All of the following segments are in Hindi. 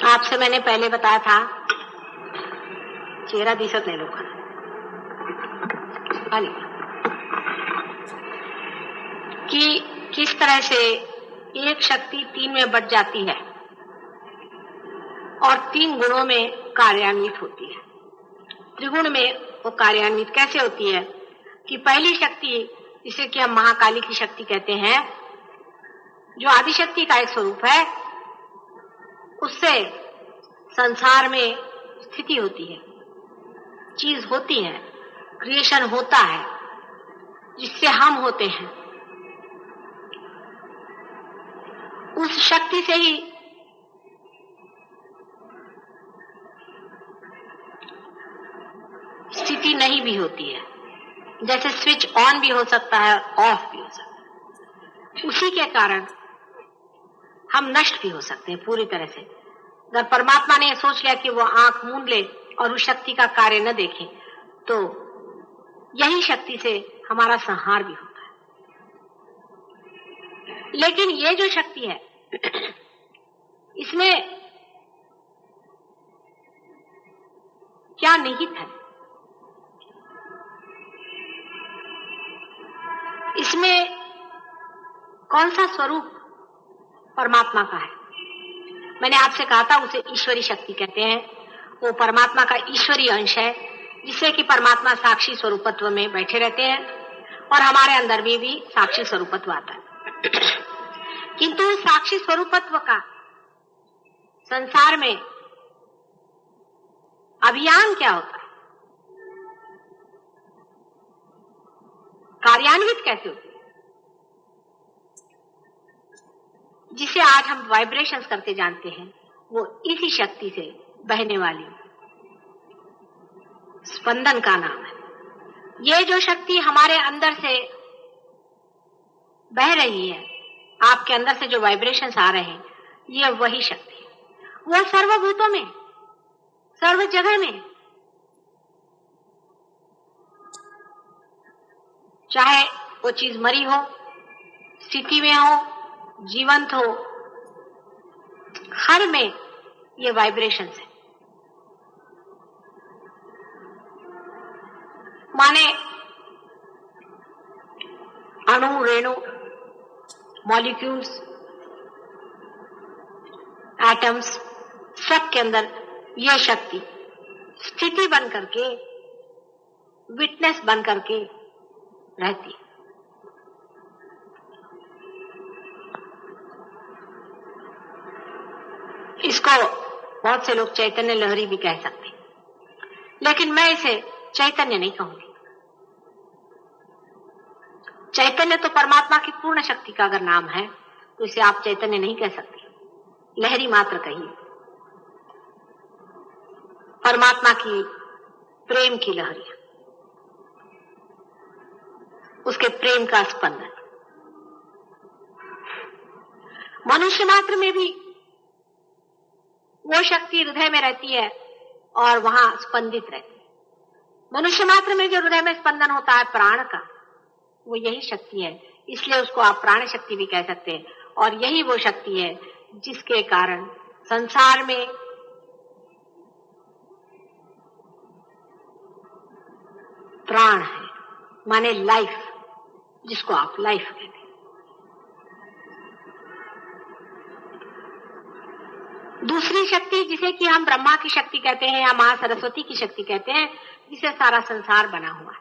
आपसे मैंने पहले बताया था, चेहरा दिसत नहीं लोग कि किस तरह से एक शक्ति 3 में बट जाती है और 3 गुणों में कार्यान्वित होती है। त्रिगुण में वो कार्यान्वित कैसे होती है कि पहली शक्ति, जिसे कि हम महाकाली की शक्ति कहते हैं, जो आदिशक्ति का एक स्वरूप है, उससे संसार में स्थिति होती है, चीज होती है, क्रिएशन होता है, जिससे हम होते हैं। उस शक्ति से ही स्थिति नहीं भी होती है, जैसे स्विच ऑन भी हो सकता है, ऑफ भी हो सकता है। उसी के कारण हम नष्ट भी हो सकते हैं पूरी तरह से। अगर परमात्मा ने सोच लिया कि वो आंख मूंद ले और उस शक्ति का कार्य न देखे, तो यही शक्ति से हमारा संहार भी होता है। लेकिन ये जो शक्ति है, इसमें क्या निहित है? इसमें कौन सा स्वरूप परमात्मा का है? मैंने आपसे कहा था उसे ईश्वरी शक्ति कहते हैं। वो परमात्मा का ईश्वरी अंश है, जिससे कि परमात्मा साक्षी स्वरूपत्व में बैठे रहते हैं और हमारे अंदर भी साक्षी स्वरूपत्व आता है। किंतु साक्षी स्वरूपत्व का संसार में अभियान क्या होता है, कार्यान्वित कैसे होती है, जिसे आज हम वाइब्रेशंस करके जानते हैं, वो इसी शक्ति से बहने वाली स्पंदन का नाम है। ये जो शक्ति हमारे अंदर से बह रही है, आपके अंदर से जो वाइब्रेशंस आ रहे हैं, ये वही शक्ति है। वो सर्वभूतों में, सर्व जगह में, चाहे वो चीज मरी हो, स्थिति में हो, जीवंत हो, हर में ये वाइब्रेशंस है। माने अणु, रेणु, मॉलिक्यूल्स, एटम्स, सब के अंदर यह शक्ति स्थिति बन करके, विटनेस बन करके रहती है। इसको बहुत से लोग चैतन्य लहरी भी कह सकते हैं, लेकिन मैं इसे चैतन्य नहीं कहूंगी। चैतन्य तो परमात्मा की पूर्ण शक्ति का अगर नाम है, तो इसे आप चैतन्य नहीं कह सकते, लहरी मात्र कहिए। परमात्मा की प्रेम की लहरी, उसके प्रेम का स्पंदन। मनुष्य मात्र में भी वो शक्ति हृदय में रहती है और वहां स्पंदित रहती है। मनुष्य मात्र में जो हृदय में स्पंदन होता है प्राण का, वो यही शक्ति है, इसलिए उसको आप प्राण शक्ति भी कह सकते हैं। और यही वो शक्ति है जिसके कारण संसार में प्राण है, माने लाइफ, जिसको आप लाइफ कहते हैं। दूसरी शक्ति, जिसे कि हम ब्रह्मा की शक्ति कहते हैं या मां सरस्वती की शक्ति कहते हैं, जिसे सारा संसार बना हुआ है,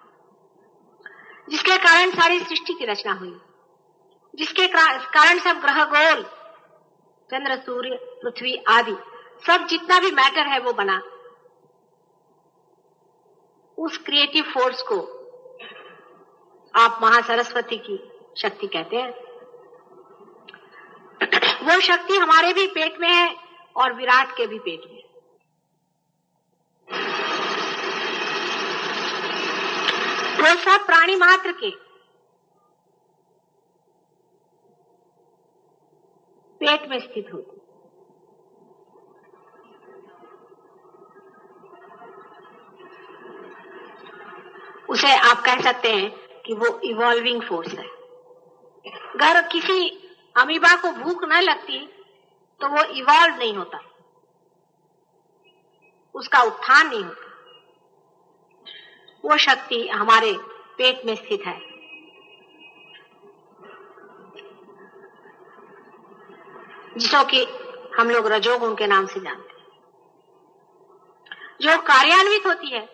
जिसके कारण सारी सृष्टि की रचना हुई, जिसके कारण सब ग्रह गोल, चंद्र, सूर्य, पृथ्वी आदि सब जितना भी मैटर है वो बना। उस क्रिएटिव फोर्स को आप महासरस्वती की शक्ति कहते हैं। वो शक्ति हमारे भी पेट में है और विराट के भी पेट में। वो सब प्राणी मात्र के पेट में स्थित होती। उसे आप कह सकते हैं कि वो इवॉल्विंग फोर्स है। अगर किसी अमीबा को भूख न लगती तो वो इवॉल्व नहीं होता। उसका उत्थान नहीं होता। वो शक्ति हमारे पेट में स्थित है। जिसको कि हम लोग रजोगुण के नाम से जानते हैं, जो कार्यान्वित होती है,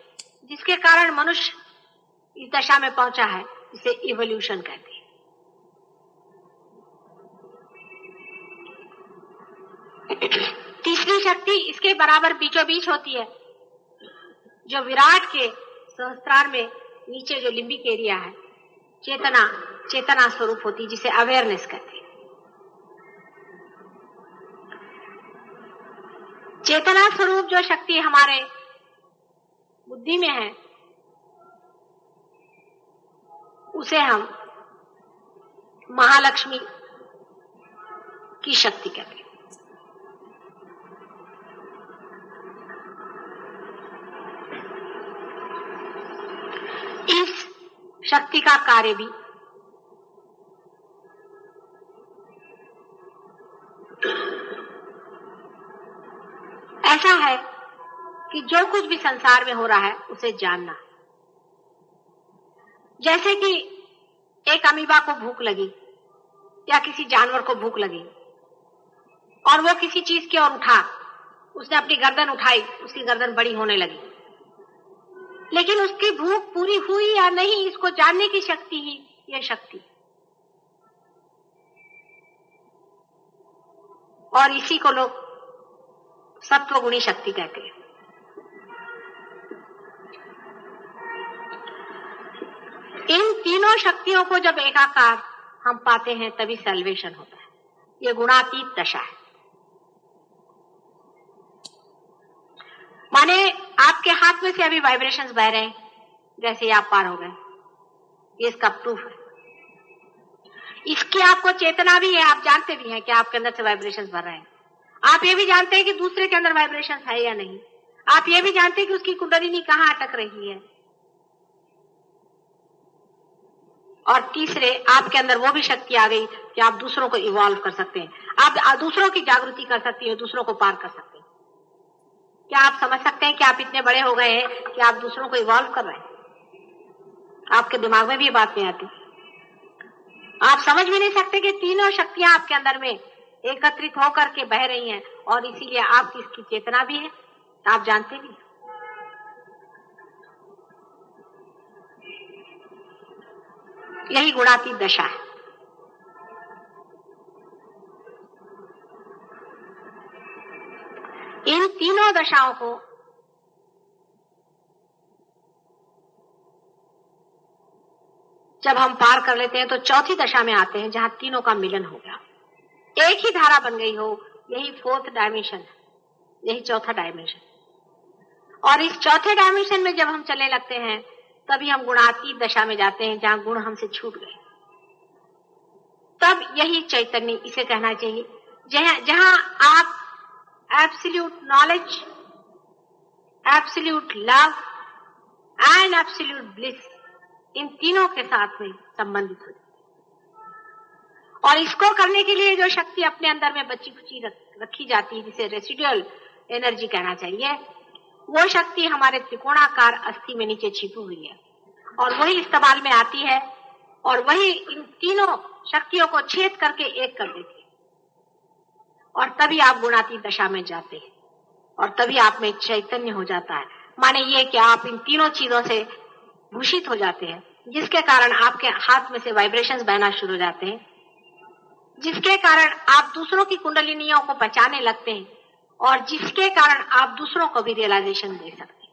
जिसके कारण मनुष्य इस दशा में पहुंचा है, इसे इवोल्यूशन कहते हैं। तीसरी शक्ति इसके बराबर बीचों बीच होती है, जो विराट के सहस्त्रार में नीचे जो लिम्बिक एरिया है, चेतना स्वरूप होती है, जिसे अवेयरनेस कहते हैं। चेतना स्वरूप जो शक्ति हमारे बुद्धि में है, उसे हम महालक्ष्मी की शक्ति कहते हैं। इस शक्ति का कार्य भी ऐसा है कि जो कुछ भी संसार में हो रहा है उसे जानना। जैसे कि एक अमीबा को भूख लगी या किसी जानवर को भूख लगी और वो किसी चीज की ओर उठा, उसने अपनी गर्दन उठाई, उसकी गर्दन बड़ी होने लगी, लेकिन उसकी भूख पूरी हुई या नहीं, इसको जानने की शक्ति ही यह शक्ति। और इसी को लोग सत्वगुणी शक्ति कहते हैं। इन तीनों शक्तियों को जब एकाकार हम पाते हैं तभी सल्वेशन होता है। यह गुणातीत दशा है। माने आपके हाथ में से अभी वाइब्रेशंस बह रहे हैं, जैसे आप पार हो गए, ये इसका प्रूफ है। इसकी आपको चेतना भी है, आप जानते भी हैं कि आपके अंदर से वाइब्रेशंस भर रहे हैं। आप ये भी जानते हैं कि दूसरे के अंदर वाइब्रेशंस है या नहीं। आप ये भी जानते हैं कि उसकी कुंडलिनी कहां अटक रही है। और तीसरे, आपके अंदर वो भी शक्ति आ गई कि आप दूसरों को इवॉल्व कर सकते हैं, आप दूसरों की जागृति कर सकती हैं, दूसरों को पार कर सकते हैं। क्या आप समझ सकते हैं कि आप इतने बड़े हो गए हैं कि आप दूसरों को इवॉल्व कर रहे हैं? आपके दिमाग में भी ये बात नहीं आती। आप समझ भी नहीं सकते कि तीनों शक्तियां आपके अंदर में एकत्रित होकर के बह रही हैं, और इसीलिए आपकी इसकी चेतना भी है, आप जानते भी। यही गुणातीत दशा है। इन तीनों दशाओं को जब हम पार कर लेते हैं तो चौथी दशा में आते हैं, जहां तीनों का मिलन हो गया, एक ही धारा बन गई हो। यही फोर्थ डायमेंशन है, यही चौथा डायमेंशन। और इस चौथे डायमेंशन में जब हम चलने लगते हैं तभी हम गुणातीत दशा में जाते हैं, जहां गुण हमसे छूट गए। तब यही चैतन्य, इसे कहना चाहिए, जहां आप absolute knowledge, absolute love and absolute bliss, इन तीनों के साथ में संबंधित हो। और इसको करने के लिए जो शक्ति अपने अंदर में बची खुची रखी जाती है, जिसे रेसिडुअल एनर्जी कहना चाहिए, वो शक्ति हमारे त्रिकोणाकार अस्थि में नीचे छिपी हुई है, और वही इस्तेमाल में आती है, और वही इन तीनों शक्तियों को छेद करके एक कर देती है। और तभी आप गुणातीत दशा में जाते हैं, और तभी आप में चैतन्य हो जाता है। माने ये कि आप इन तीनों चीजों से भूषित हो जाते हैं, जिसके कारण आपके हाथ में से वाइब्रेशंस बहना शुरू हो जाते हैं, जिसके कारण आप दूसरों की कुंडलिनियों को पहचानने लगते हैं, और जिसके कारण आप दूसरों को भी रियलाइजेशन दे सकते हैं।